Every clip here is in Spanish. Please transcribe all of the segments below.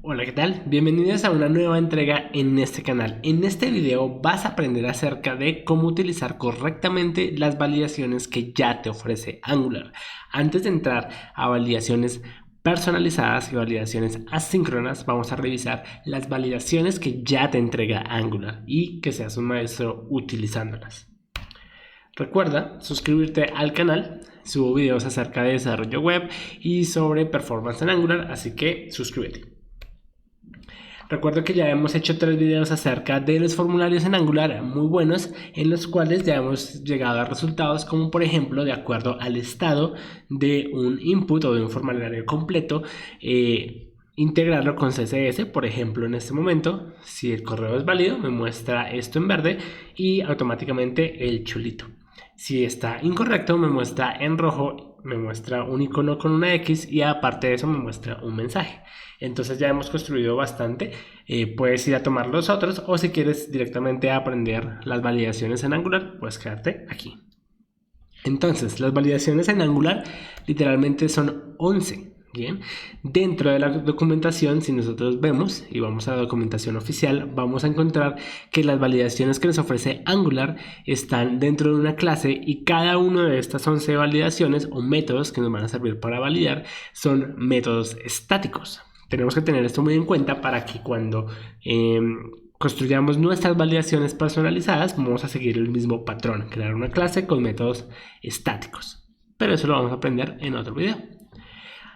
Hola, ¿qué tal? Bienvenidos a una nueva entrega en este canal. En este video vas a aprender acerca de cómo utilizar correctamente las validaciones que ya te ofrece Angular. Antes de entrar a validaciones personalizadas y validaciones asíncronas, vamos a revisar las validaciones que ya te entrega Angular y que seas un maestro utilizándolas. Recuerda suscribirte al canal, subo videos acerca de desarrollo web y sobre performance en Angular, así que suscríbete. Recuerdo que ya hemos hecho 3 videos acerca de los formularios en Angular muy buenos, en los cuales ya hemos llegado a resultados como por ejemplo de acuerdo al estado de un input o de un formulario completo, integrarlo con CSS. Por ejemplo, en este momento, si el correo es válido, me muestra esto en verde y automáticamente el chulito. Si está incorrecto, me muestra en rojo, me muestra un icono con una X y aparte de eso me muestra un mensaje. Entonces ya hemos construido bastante. Puedes ir a tomar los otros, o si quieres directamente aprender las validaciones en Angular, puedes quedarte aquí. Entonces, las validaciones en Angular literalmente son 11. Bien, dentro de la documentación, si nosotros vemos y vamos a la documentación oficial, vamos a encontrar que las validaciones que nos ofrece Angular están dentro de una clase, y cada una de estas 11 validaciones o métodos que nos van a servir para validar son métodos estáticos. Tenemos que tener esto muy en cuenta para que cuando construyamos nuestras validaciones personalizadas vamos a seguir el mismo patrón, crear una clase con métodos estáticos. Pero eso lo vamos a aprender en otro video.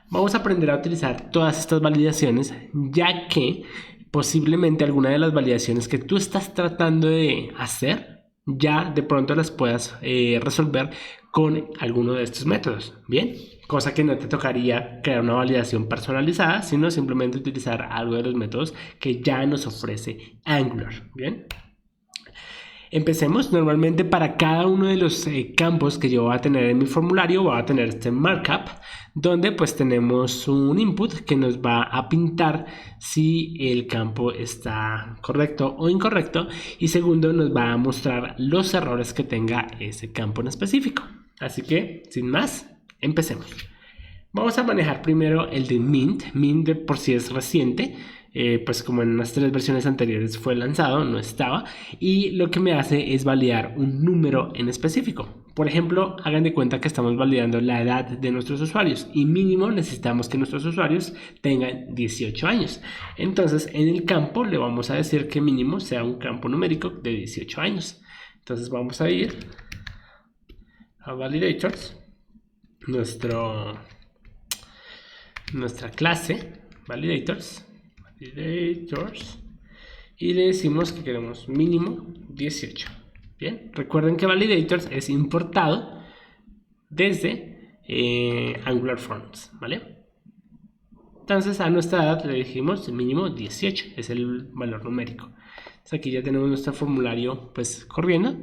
Vamos a aprender a utilizar todas estas validaciones, ya que posiblemente alguna de las validaciones que tú estás tratando de hacer ya de pronto las puedas resolver con alguno de estos métodos. Bien, cosa que no te tocaría crear una validación personalizada, sino simplemente utilizar algo de los métodos que ya nos ofrece Angular. Bien. Empecemos. Normalmente para cada uno de los campos que yo voy a tener en mi formulario voy a tener este markup, donde pues tenemos un input que nos va a pintar si el campo está correcto o incorrecto, y segundo nos va a mostrar los errores que tenga ese campo en específico. Así que sin más, empecemos. Vamos a manejar primero el de Mint. Mint de por sí es reciente. Pues como en unas 3 versiones anteriores fue lanzado, no estaba, y lo que me hace es validar un número en específico. Por ejemplo, hagan de cuenta que estamos validando la edad de nuestros usuarios y mínimo necesitamos que nuestros usuarios tengan 18 años. Entonces en el campo le vamos a decir que mínimo sea un campo numérico de 18 años. Entonces vamos a ir a validators, nuestra clase validators, y le decimos que queremos mínimo 18. Bien, recuerden que validators es importado desde Angular Forms, ¿vale? Entonces a nuestra edad le dijimos mínimo 18, es el valor numérico. Entonces aquí ya tenemos nuestro formulario pues corriendo.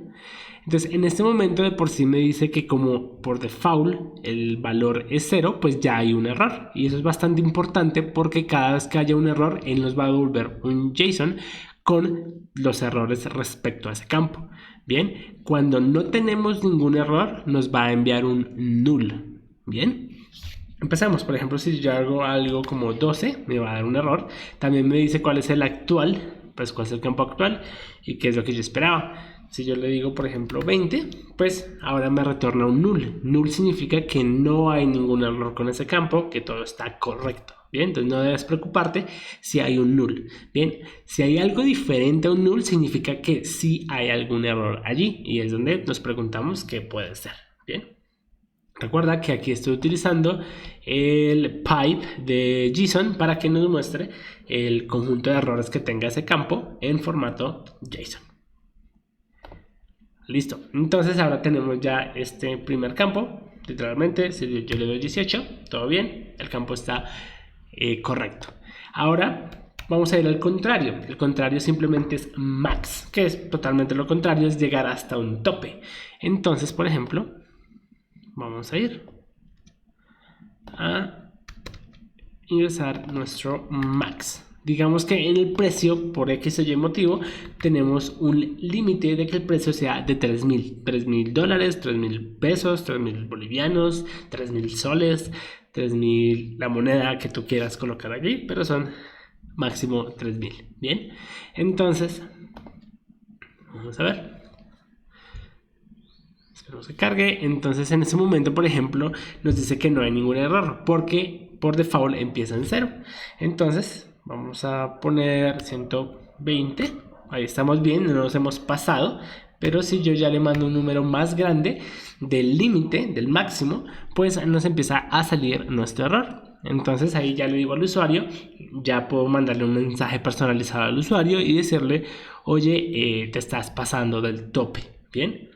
Entonces en este momento de por sí me dice que como por default el valor es 0, pues ya hay un error, y eso es bastante importante porque cada vez que haya un error él nos va a devolver un JSON con los errores respecto a ese campo. Bien, cuando no tenemos ningún error nos va a enviar un null. Bien, empezamos. Por ejemplo, si yo hago algo como 12 me va a dar un error. También me dice cuál es el actual, pues cuál es el campo actual y qué es lo que yo esperaba. Si yo le digo por ejemplo 20, pues ahora me retorna un null. Null significa que no hay ningún error con ese campo, que todo está correcto. Bien, entonces no debes preocuparte si hay un null. Bien, si hay algo diferente a un null significa que sí hay algún error allí, y es donde nos preguntamos qué puede ser. Bien, recuerda que aquí estoy utilizando el pipe de JSON para que nos muestre el conjunto de errores que tenga ese campo en formato JSON. Listo, entonces ahora tenemos ya este primer campo. Literalmente, si yo le doy 18, todo bien, el campo está correcto. Ahora vamos a ir al contrario. El contrario simplemente es max, que es totalmente lo contrario, es llegar hasta un tope. Entonces, por ejemplo, vamos a ir a ingresar nuestro max. Digamos que en el precio, por X o Y motivo, tenemos un límite de que el precio sea de $3,000 dólares, 3,000 pesos, 3,000 bolivianos, 3,000 soles, 3,000, la moneda que tú quieras colocar allí, pero son máximo 3000. Bien, entonces vamos a ver. Esperemos que cargue. Entonces en ese momento, por ejemplo, nos dice que no hay ningún error porque por default empieza en 0. Entonces vamos a poner 120. Ahí estamos bien, no nos hemos pasado. Pero si yo ya le mando un número más grande del límite, del máximo, pues nos empieza a salir nuestro error. Entonces ahí ya le digo al usuario, ya puedo mandarle un mensaje personalizado al usuario y decirle, oye, te estás pasando del tope. Bien,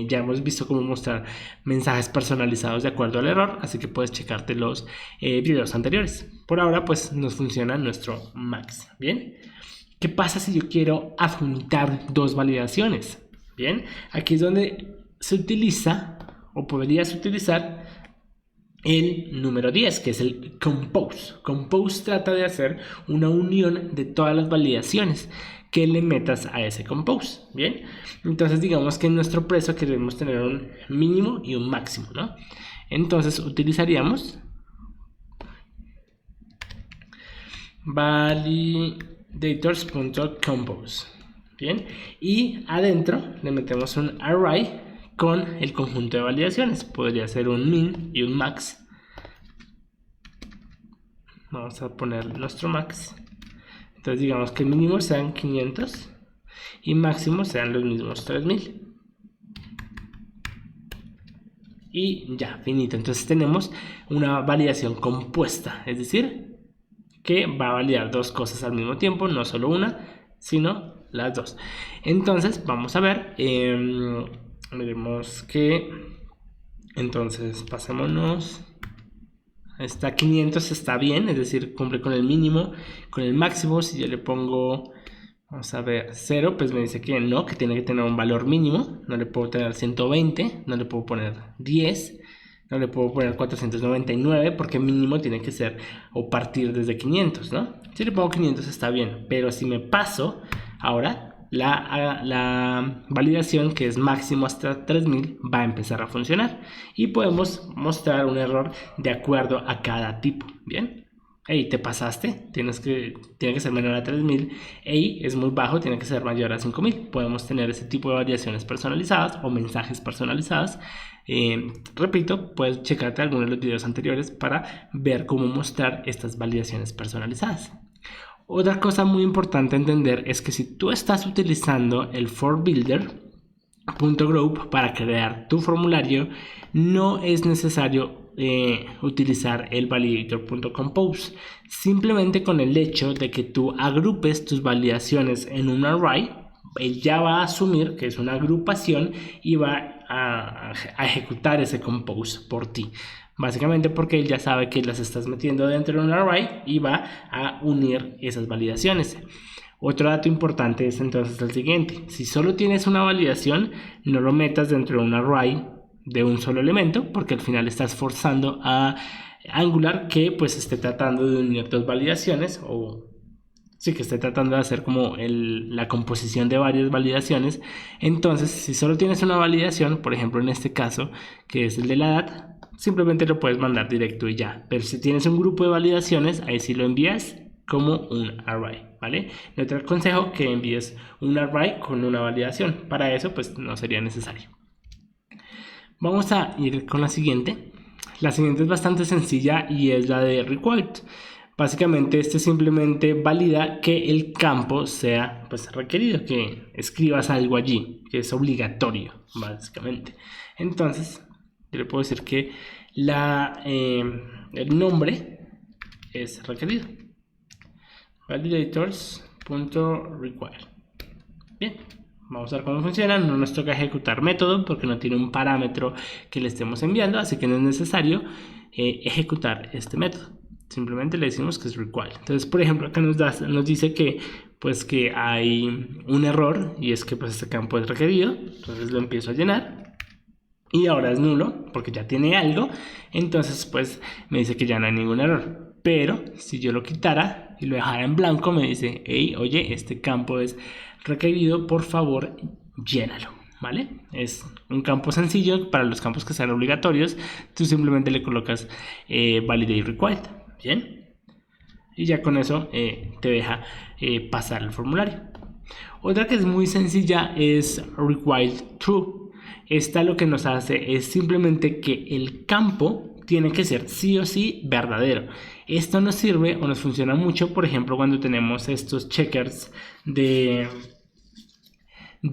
ya hemos visto cómo mostrar mensajes personalizados de acuerdo al error, así que puedes checarte los videos anteriores. Por ahora pues nos funciona nuestro max. Bien, ¿qué pasa si yo quiero adjuntar dos validaciones? Bien, aquí es donde se utiliza o podrías utilizar el número 10, que es el compose. Compose trata de hacer una unión de todas las validaciones que le metas a ese compose. Bien, entonces digamos que en nuestro preso queremos tener un mínimo y un máximo, ¿no? Entonces utilizaríamos validators.compose. Bien, y adentro le metemos un array con el conjunto de validaciones. Podría ser un min y un max. Vamos a poner nuestro max. Entonces digamos que el mínimo sean 500 y máximo sean los mismos 3000. Y ya, finito. Entonces tenemos una validación compuesta, es decir, que va a validar dos cosas al mismo tiempo, no solo una, sino las dos. Entonces vamos a ver, veremos que entonces pasémonos. Está 500, está bien, es decir, cumple con el mínimo, con el máximo. Si yo le pongo, vamos a ver, 0, pues me dice que no, que tiene que tener un valor mínimo. No le puedo tener 120, no le puedo poner 10, no le puedo poner 499, porque mínimo tiene que ser o partir desde 500, ¿no? Si le pongo 500 está bien, pero si me paso, ahora la validación, que es máximo hasta 3000, va a empezar a funcionar y podemos mostrar un error de acuerdo a cada tipo. Bien, hey, te pasaste, tiene que ser menor a 3000. Hey, es muy bajo, tiene que ser mayor a 5000. Podemos tener ese tipo de variaciones personalizadas o mensajes personalizados. Repito, puedes checarte algunos de los videos anteriores para ver cómo mostrar estas validaciones personalizadas. Otra cosa muy importante a entender es que si tú estás utilizando el forbuilder.group para crear tu formulario, no es necesario utilizar el validator.compose. Simplemente con el hecho de que tú agrupes tus validaciones en un array, él ya va a asumir que es una agrupación y va a ejecutar ese compose por ti. Básicamente porque él ya sabe que las estás metiendo dentro de un array y va a unir esas validaciones. Otro dato importante es entonces el siguiente: si solo tienes una validación, no lo metas dentro de un array de un solo elemento, porque al final estás forzando a Angular que pues esté tratando de unir dos validaciones, o sí, que esté tratando de hacer como la composición de varias validaciones. Entonces, si solo tienes una validación, por ejemplo en este caso, que es el de la edad, simplemente lo puedes mandar directo y ya. Pero si tienes un grupo de validaciones, ahí sí lo envías como un array, ¿vale? Yo te aconsejo que envíes un array con una validación. Para eso, pues no sería necesario. Vamos a ir con la siguiente. La siguiente es bastante sencilla y es la de required. Básicamente este simplemente valida que el campo sea pues requerido, que escribas algo allí, que es obligatorio, básicamente. Entonces yo le puedo decir que el nombre es requerido. Validators.require. Bien, vamos a ver cómo funciona. No nos toca ejecutar método porque no tiene un parámetro que le estemos enviando, así que no es necesario ejecutar este método. Simplemente le decimos que es required. Entonces, por ejemplo, acá nos dice que pues que hay un error y es que pues este campo es requerido. Entonces lo empiezo a llenar y ahora es nulo porque ya tiene algo. Entonces pues me dice que ya no hay ningún error. Pero si yo lo quitara y lo dejara en blanco, me dice, hey, oye, este campo es requerido, por favor llénalo, ¿vale? Es un campo sencillo. Para los campos que sean obligatorios, tú simplemente le colocas validate required. Bien, y ya con eso te deja pasar el formulario. Otra que es muy sencilla es required true. Esta lo que nos hace es simplemente que el campo tiene que ser sí o sí verdadero. Esto nos sirve o nos funciona mucho, por ejemplo, cuando tenemos estos checkers de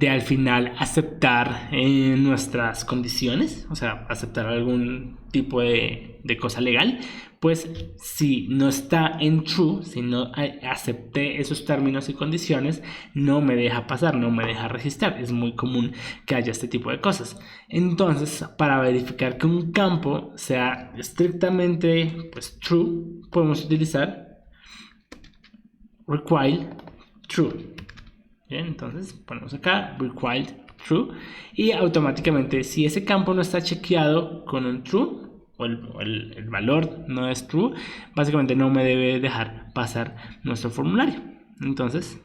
al final aceptar nuestras condiciones, o sea, aceptar algún tipo de cosa legal. Pues si no está en true, si no acepté esos términos y condiciones, no me deja pasar, no me deja registrar. Es muy común que haya este tipo de cosas. Entonces, para verificar que un campo sea estrictamente pues true, podemos utilizar required true. Bien, entonces ponemos acá required true y automáticamente, si ese campo no está chequeado con un true o el valor no es true, básicamente no me debe dejar pasar nuestro formulario. Entonces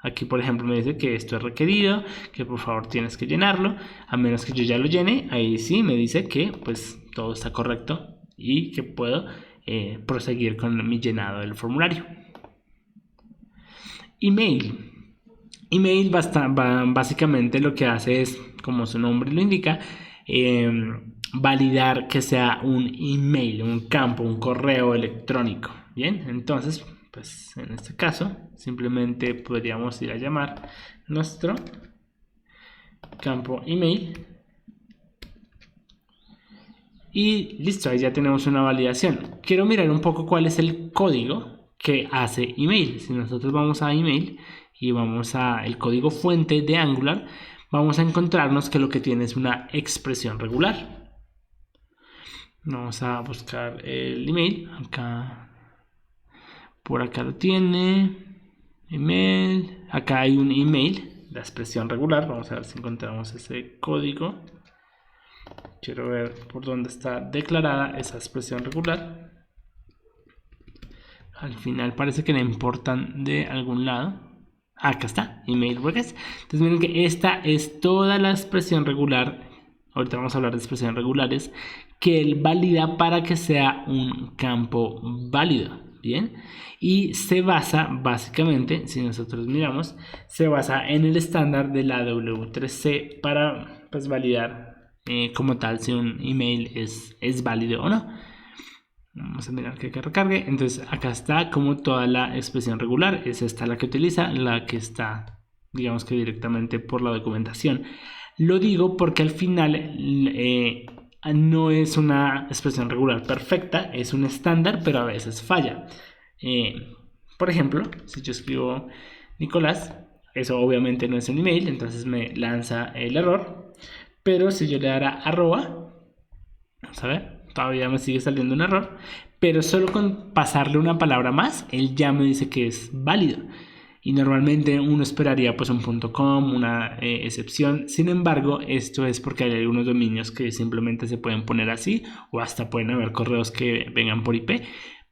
aquí por ejemplo me dice que esto es requerido, que por favor tienes que llenarlo, a menos que yo ya lo llene. Ahí sí me dice que pues todo está correcto y que puedo proseguir con mi llenado del formulario. Email. Email básicamente lo que hace es, como su nombre lo indica, validar que sea un email, un campo, un correo electrónico. Bien, entonces, pues en este caso, simplemente podríamos ir a llamar nuestro campo email. Y listo, ahí ya tenemos una validación. Quiero mirar un poco cuál es el código que hace email. Si nosotros vamos a email y vamos a el código fuente de Angular, vamos a encontrarnos que lo que tiene es una expresión regular. Vamos a buscar el email. Acá, por acá lo tiene. Email. Acá hay un email, la expresión regular. Vamos a ver si encontramos ese código. Quiero ver por dónde está declarada esa expresión regular. Al final parece que la importan de algún lado. Acá está, email request. Entonces miren que esta es toda la expresión regular. Ahorita vamos a hablar de expresiones regulares que él valida para que sea un campo válido. Bien, y se basa básicamente, si nosotros miramos, se basa en el estándar de la W3C para pues validar como tal si un email es válido o no. Vamos a mirar que recargue. Entonces acá está como toda la expresión regular. Es esta la que utiliza, la que está digamos que directamente por la documentación. Lo digo porque al final no es una expresión regular perfecta, es un estándar, pero a veces falla. Por ejemplo, si yo escribo Nicolás, eso obviamente no es un email, entonces me lanza el error. Pero si yo le dara arroba, vamos a ver, todavía me sigue saliendo un error, pero solo con pasarle una palabra más, él ya me dice que es válido. Y normalmente uno esperaría pues un .com, una excepción. Sin embargo, esto es porque hay algunos dominios que simplemente se pueden poner así, o hasta pueden haber correos que vengan por IP.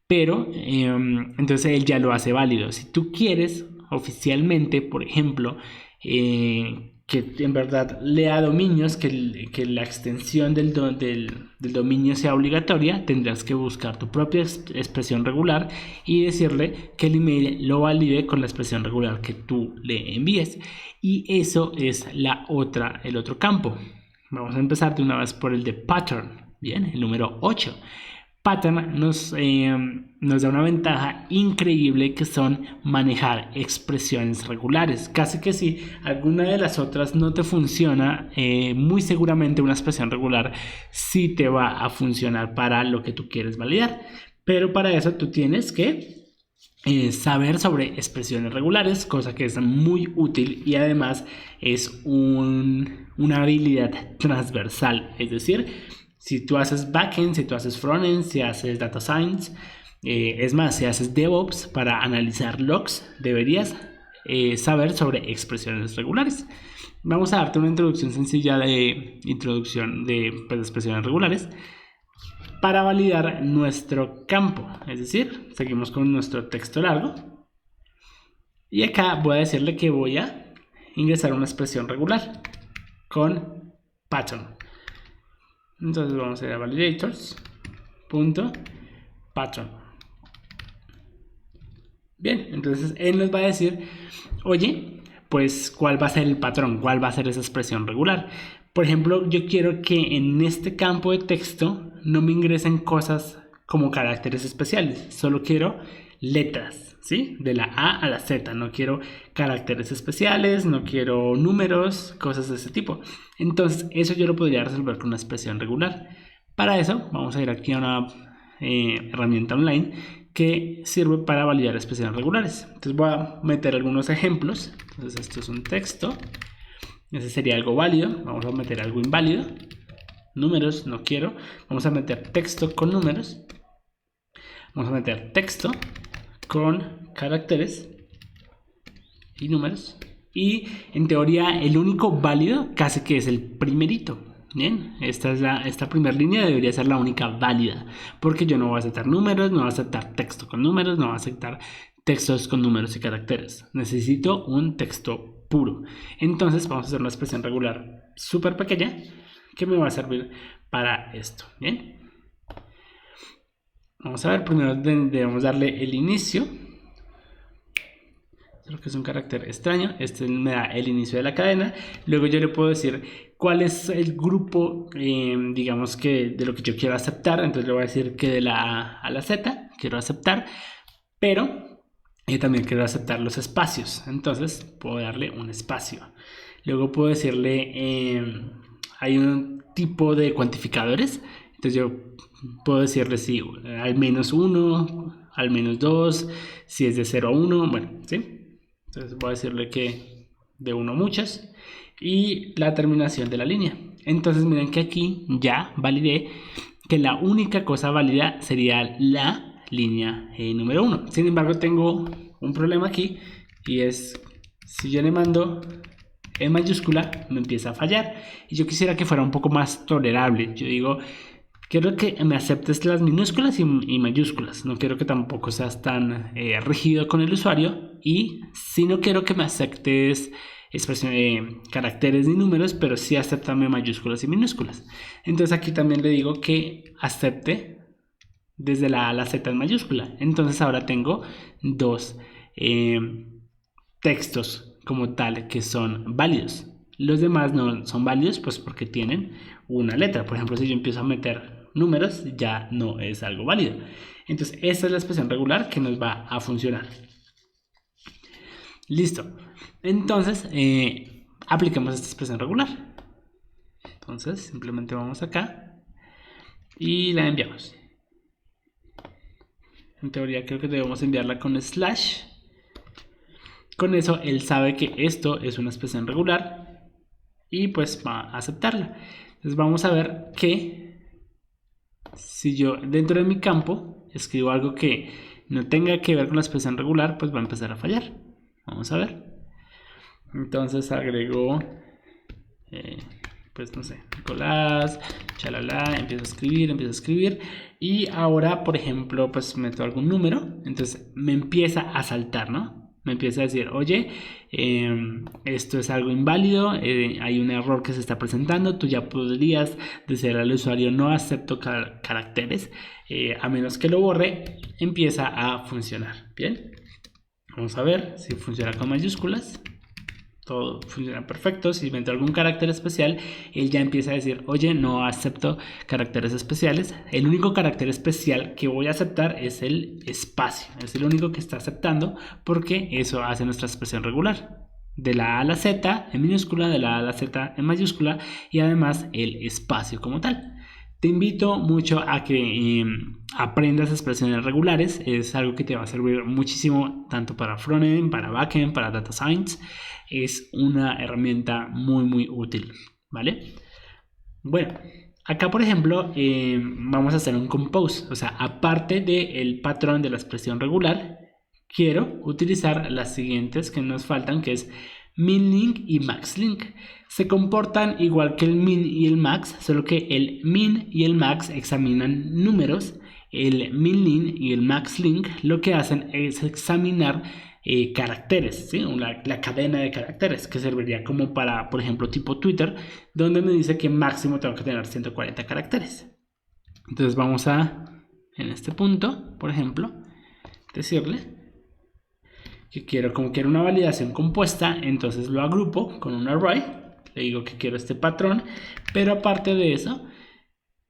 Pero entonces él ya lo hace válido. Si tú quieres oficialmente, por ejemplo, que en verdad lea dominios, que la extensión del dominio sea obligatoria, tendrás que buscar tu propia expresión regular y decirle que el email lo valide con la expresión regular que tú le envíes. Y eso es el otro campo. Vamos a empezar de una vez por el de pattern. Bien, el número 8. Pattern nos da una ventaja increíble, que son manejar expresiones regulares. Casi que si alguna de las otras no te funciona, muy seguramente una expresión regular sí te va a funcionar para lo que tú quieres validar. Pero para eso tú tienes que saber sobre expresiones regulares, cosa que es muy útil y además es una habilidad transversal. Es decir, si tú haces backend, si tú haces frontend, si haces data science, es más, si haces DevOps para analizar logs, deberías saber sobre expresiones regulares. Vamos a darte una introducción sencilla de expresiones regulares para validar nuestro campo. Es decir, seguimos con nuestro texto largo. Y acá voy a decirle que voy a ingresar una expresión regular con pattern. Entonces vamos a ir a validators.pattern. Bien, entonces él nos va a decir, oye, pues cuál va a ser el patrón, cuál va a ser esa expresión regular. Por ejemplo, yo quiero que en este campo de texto no me ingresen cosas como caracteres especiales, solo quiero letras, ¿sí? De la A a la Z, no quiero caracteres especiales, no quiero números, cosas de ese tipo. Entonces, eso yo lo podría resolver con una expresión regular. Para eso, vamos a ir aquí a una herramienta online que sirve para validar expresiones regulares. Entonces voy a meter algunos ejemplos. Entonces esto es un texto. Ese sería algo válido. Vamos a meter algo inválido. Números, no quiero. Vamos a meter texto con números. Vamos a meter texto con caracteres y números. Y en teoría el único válido casi que es el primerito. Bien, esta primera línea debería ser la única válida, porque yo no voy a aceptar números, no voy a aceptar texto con números, no voy a aceptar textos con números y caracteres. Necesito un texto puro. Entonces vamos a hacer una expresión regular súper pequeña que me va a servir para esto. Bien, vamos a ver, primero debemos darle el inicio. Creo que es un carácter extraño. Este me da el inicio de la cadena. Luego yo le puedo decir cuál es el grupo, digamos que de lo que yo quiero aceptar. Entonces le voy a decir que de la A a la Z quiero aceptar, pero también quiero aceptar los espacios. Entonces puedo darle un espacio. Luego puedo decirle, hay un tipo de cuantificadores. Entonces yo puedo decirle si al menos 1, al menos 2, si es de 0 a 1, bueno, ¿sí? Entonces voy a decirle que de 1 muchas y la terminación de la línea. Entonces miren que aquí ya validé que la única cosa válida sería la línea número 1. Sin embargo, tengo un problema aquí y es si yo le mando en mayúscula me empieza a fallar y yo quisiera que fuera un poco más tolerable. Yo digo, quiero que me aceptes las minúsculas y mayúsculas. No quiero que tampoco seas tan rígido con el usuario. Y si no quiero que me aceptes caracteres ni números, pero sí acéptame mayúsculas y minúsculas. Entonces aquí también le digo que acepte desde la A a la Z en mayúscula. Entonces ahora tengo dos textos como tal que son válidos. Los demás no son válidos pues porque tienen una letra. Por ejemplo, si yo empiezo a meter números ya no es algo válido. Entonces esta es la expresión regular que nos va a funcionar. Listo. Entonces aplicamos esta expresión regular. Entonces simplemente vamos acá y la enviamos. En teoría creo que debemos enviarla con slash. Con eso él sabe que esto es una expresión regular y pues va a aceptarla. Entonces vamos a ver que si yo dentro de mi campo escribo algo que no tenga que ver con la expresión regular, pues va a empezar a fallar. Vamos a ver. Entonces agrego, pues no sé, Nicolás, chalala, empiezo a escribir y ahora, por ejemplo, pues meto algún número, entonces me empieza a saltar, ¿no? Me empieza a decir, oye, esto es algo inválido, hay un error que se está presentando, tú ya podrías decir al usuario no acepto caracteres, a menos que lo borre, empieza a funcionar. Bien, vamos a ver si funciona con mayúsculas. Todo funciona perfecto. Si meto algún carácter especial, él ya empieza a decir, oye, no acepto caracteres especiales. El único carácter especial que voy a aceptar es el espacio. Es el único que está aceptando porque eso hace nuestra expresión regular. De la A a la Z en minúscula, de la A a la Z en mayúscula y además el espacio como tal. Te invito mucho a que aprendas expresiones regulares. Es algo que te va a servir muchísimo tanto para frontend, para backend, para data science. Es una herramienta muy útil, ¿vale? Bueno, acá por ejemplo vamos a hacer un compose. O sea, aparte del patrón de la expresión regular, quiero utilizar las siguientes que nos faltan, que es minlink y maxlink. Se comportan igual que el min y el max, solo que el min y el max examinan números. El minlink y el maxlink lo que hacen es examinar caracteres, ¿sí? La cadena de caracteres que serviría como para, por ejemplo, tipo Twitter, donde me dice que máximo tengo que tener 140 caracteres. Entonces vamos a, en este punto, por ejemplo, decirle como quiero una validación compuesta, entonces lo agrupo con un array, le digo que quiero este patrón, pero aparte de eso,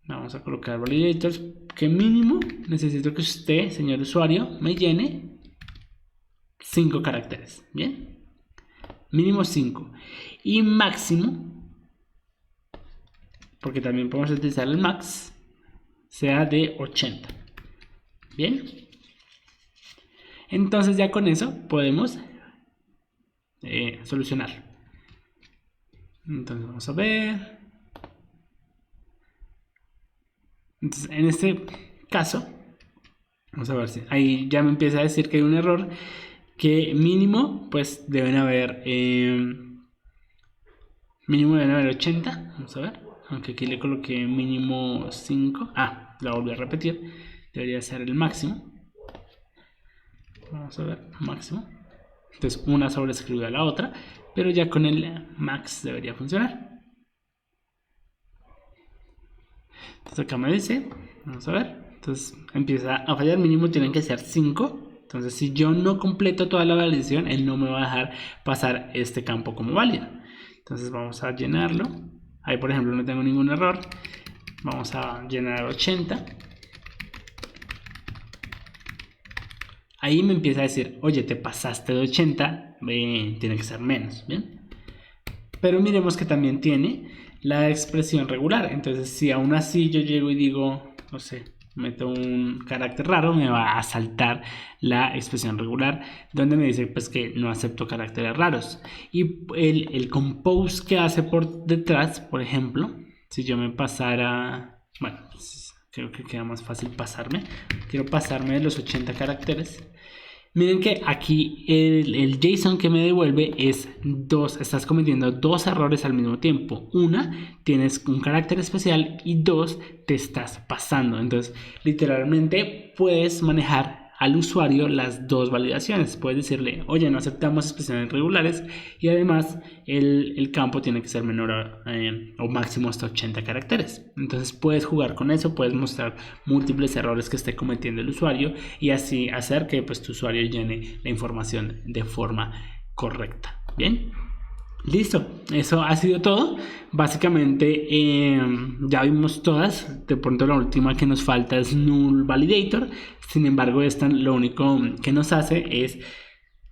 vamos a colocar validators, que mínimo necesito que usted, señor usuario, me llene 5 caracteres, ¿bien? Mínimo 5. Y máximo, porque también podemos utilizar el max, sea de 80. ¿Bien? Entonces ya con eso podemos solucionar. Entonces vamos a ver. Entonces en este caso, vamos a ver si ahí ya me empieza a decir que hay un error, que mínimo pues deben haber 80. Vamos a ver, aunque aquí le coloqué mínimo 5. La volví a repetir, debería ser el máximo. Vamos a ver, máximo. Entonces una sobrescribe a la otra, pero ya con el max debería funcionar. Entonces acá me dice, vamos a ver, entonces empieza a fallar, mínimo tienen que ser 5. Entonces si yo no completo toda la validación, él no me va a dejar pasar este campo como válido. Entonces vamos a llenarlo. Ahí por ejemplo no tengo ningún error. Vamos a llenar 80. Ahí me empieza a decir, oye, te pasaste de 80, tiene que ser menos, ¿bien? Pero miremos que también tiene la expresión regular. Entonces si aún así yo llego y digo, no sé, meto un carácter raro, me va a saltar la expresión regular donde me dice pues que no acepto caracteres raros. Y el compose que hace por detrás, por ejemplo, si yo me pasara, bueno, creo que queda más fácil pasarme, quiero pasarme de los 80 caracteres. Miren que aquí el JSON que me devuelve es estás cometiendo 2 errores al mismo tiempo. Una, tienes un carácter especial, y 2, te estás pasando. Entonces, literalmente puedes manejar al usuario las 2 validaciones. Puedes decirle, oye, no aceptamos expresiones regulares, y además el campo tiene que ser menor o máximo hasta 80 caracteres. Entonces puedes jugar con eso, puedes mostrar múltiples errores que esté cometiendo el usuario y así hacer que pues tu usuario llene la información de forma correcta. Bien, listo, eso ha sido todo. Básicamente ya vimos todas. De pronto la última que nos falta es null validator. Sin embargo, esta lo único que nos hace es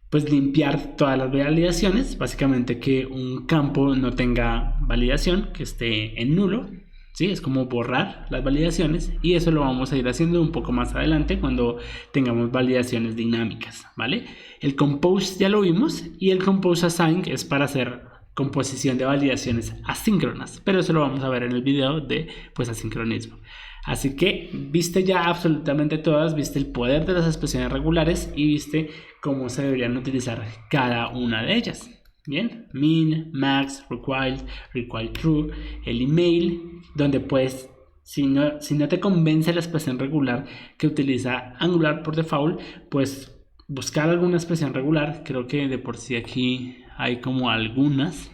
pues limpiar todas las validaciones, básicamente que un campo no tenga validación, que esté en nulo, ¿sí? Es como borrar las validaciones, y eso lo vamos a ir haciendo un poco más adelante cuando tengamos validaciones dinámicas, ¿vale? El compose ya lo vimos, y el compose assign es para hacer composición de validaciones asíncronas, pero eso lo vamos a ver en el video de pues asincronismo. Así que viste ya absolutamente todas, viste el poder de las expresiones regulares y viste cómo se deberían utilizar cada una de ellas. Bien, min, max, required, required true, el email, donde puedes, si no te convence la expresión regular que utiliza Angular por default, pues buscar alguna expresión regular. Creo que de por sí aquí hay como algunas.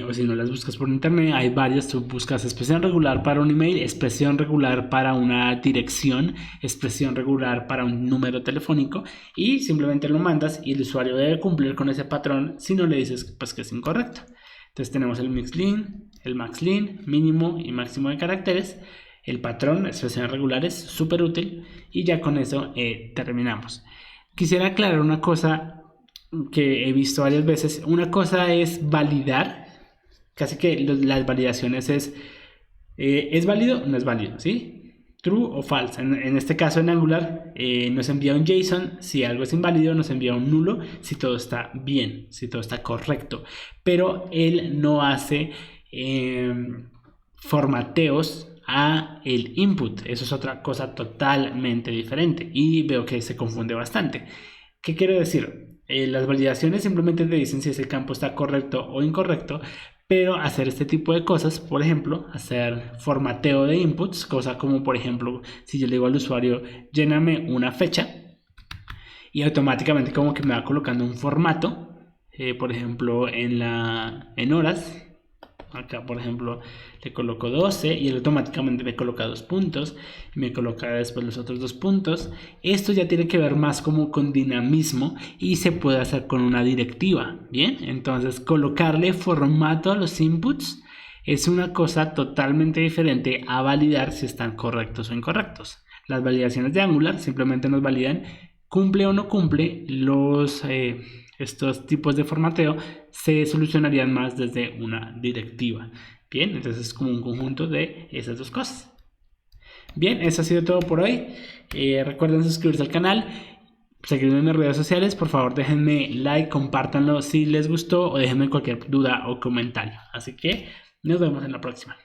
O si no las buscas por internet, hay varias. Tú buscas expresión regular para un email, expresión regular para una dirección, expresión regular para un número telefónico, y simplemente lo mandas y el usuario debe cumplir con ese patrón. Si no, le dices pues que es incorrecto. Entonces tenemos el mixLin, el maxLin, mínimo y máximo de caracteres, el patrón, expresiones regulares, súper útil, y ya con eso terminamos. Quisiera aclarar una cosa que he visto varias veces. Una cosa es validar. Casi que las validaciones ¿es válido o no es válido? ¿Sí? True o false. En este caso en Angular nos envía un JSON. Si algo es inválido, nos envía un nulo si todo está bien, si todo está correcto. Pero él no hace formateos a el input. Eso es otra cosa totalmente diferente y veo que se confunde bastante. ¿Qué quiero decir? Las validaciones simplemente te dicen si ese campo está correcto o incorrecto, pero hacer este tipo de cosas, por ejemplo, hacer formateo de inputs, cosa como por ejemplo, si yo le digo al usuario, lléname una fecha, y automáticamente como que me va colocando un formato, por ejemplo, en horas. Acá, por ejemplo, le coloco 12 y él automáticamente me coloca 2 puntos y me coloca después los otros 2 puntos. Esto ya tiene que ver más como con dinamismo y se puede hacer con una directiva. Bien, entonces colocarle formato a los inputs es una cosa totalmente diferente a validar si están correctos o incorrectos. Las validaciones de Angular simplemente nos validan cumple o no cumple estos tipos de formateo. Se solucionarían más desde una directiva. Bien, entonces es como un conjunto de esas dos cosas. Bien, eso ha sido todo por hoy. Recuerden suscribirse al canal, seguirme en mis redes sociales. Por favor, déjenme like, compártanlo si les gustó o déjenme cualquier duda o comentario. Así que nos vemos en la próxima.